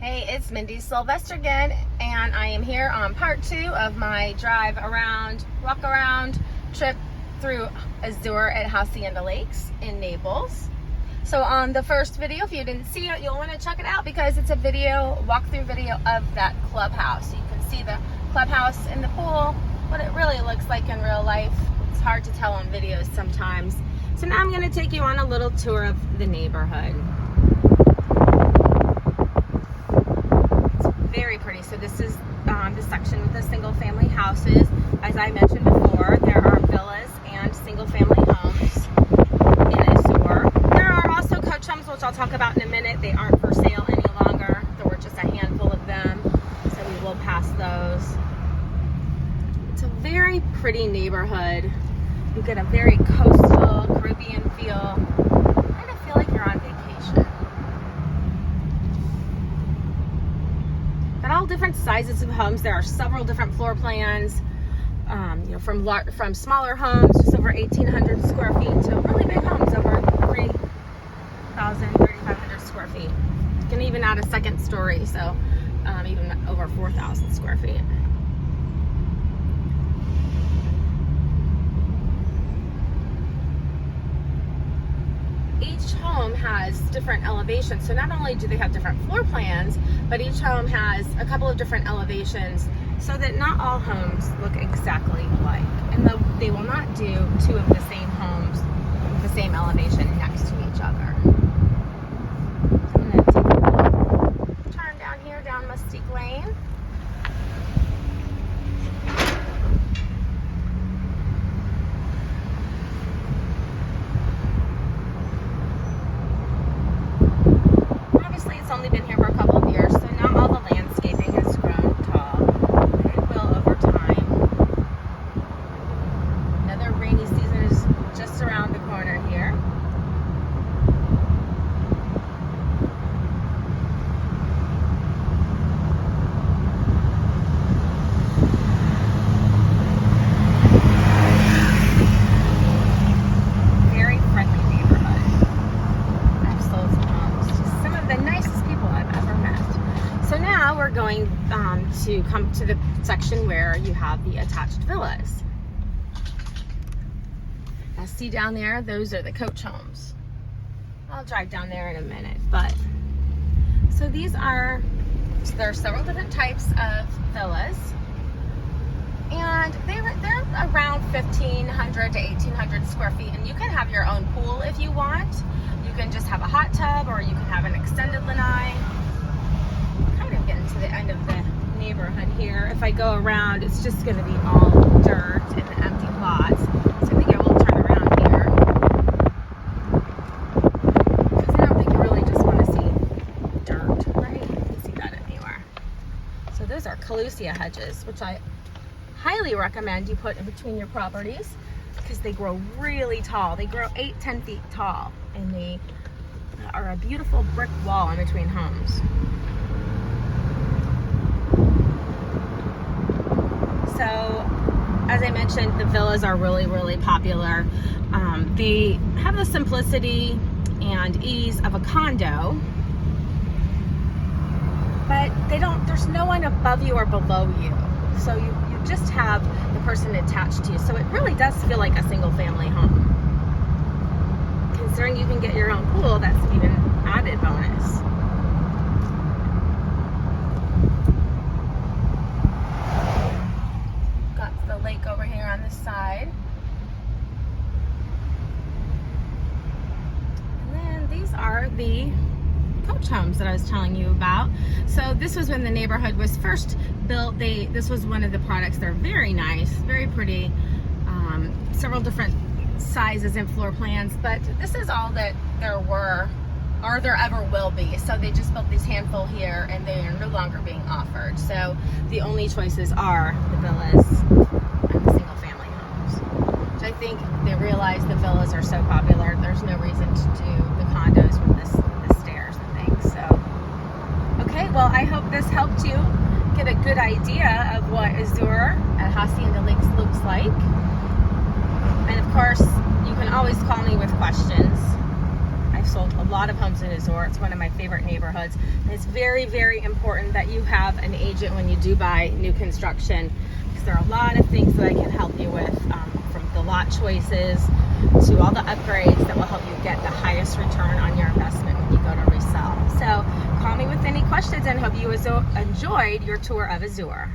Hey, it's Mindy Sylvester again, and I am here on part 2 of my walk around trip through Azure at Hacienda Lakes in Naples. So on the first video, if you didn't see it, you'll want to check it out because it's a walkthrough video of that clubhouse. So you can see the clubhouse in the pool, what it really looks like in real life. It's hard to tell on videos sometimes. So now I'm going to take you on a little tour of the neighborhood. Very pretty. So this is the section with the single family houses. As I mentioned before, there are villas and single family homes in Azure. There are also coach homes, which I'll talk about in a minute. They aren't for sale any longer. There were just a handful of them, so we will pass those. It's a very pretty neighborhood. You get a very coastal Caribbean feel. Kind of feel like you're on vacation. Got all different sizes of homes. There are several different floor plans, from smaller homes, just over 1,800 square feet, to really big homes, over 3,500 square feet. You can even add a second story, so even over 4,000 square feet. Each home has different elevations, so not only do they have different floor plans, but each home has a couple of different elevations so that not all homes look exactly alike, and they will not do two of the same homes with the same elevation next to each other. So I'm going to take a little turn down here down Mystique Lane. Only been here for a couple of years, so not all the landscaping has grown tall, but it will over time. Another rainy season is just around the corner here. Very friendly neighborhood. I've sold some homes to some of the nicest people I've ever met. So now we're going to come to the section where you have the attached villas. Now see down there, those are the coach homes. I'll drive down there in a minute, but so there are several different types of villas, and they're around 1,500 to 1,800 square feet, and you can have your own pool if you want. You can just have a hot tub, or you can have an extended lanai. Kind of getting to the end of the neighborhood here. If I go around, it's just going to be all dirt and empty lots. So I think I will turn around here, because I don't think you really just want to see dirt, right? You can see that anywhere. So those are Calusia hedges, which I highly recommend you put in between your properties, because they grow really tall. They grow 8-10 feet tall, and they are a beautiful brick wall in between homes. So, as I mentioned, the villas are really, really popular. They have the simplicity and ease of a condo, but there's no one above you or below you. So you just have the person attached to you. So it really does feel like a single family home. Considering you can get your own pool, that's even added bonus. Got the lake over here on this side. And then these are the coach homes that I was telling you about. So this was when the neighborhood was first built. This was one of the products. They're very nice, very pretty, several different sizes and floor plans, but this is all that there were, or there ever will be. So they just built this handful here, and they are no longer being offered. So the only choices are the villas and the single family homes, which I think they realize the villas are so popular, there's no reason to do the condos with the stairs and things. So okay, well, I hope this helped you get a good idea of what Azure at Hacienda Lakes looks like. And of course, you can always call me with questions. I I've sold a lot of homes in Azure. It's one of my favorite neighborhoods. And it's very, very important that you have an agent when you do buy new construction, because there are a lot of things that I can help you with, from the lot choices to all the upgrades that will help you get the highest return on your investment when you go to resell. So call me with any questions, and hope you enjoyed your tour of Azure.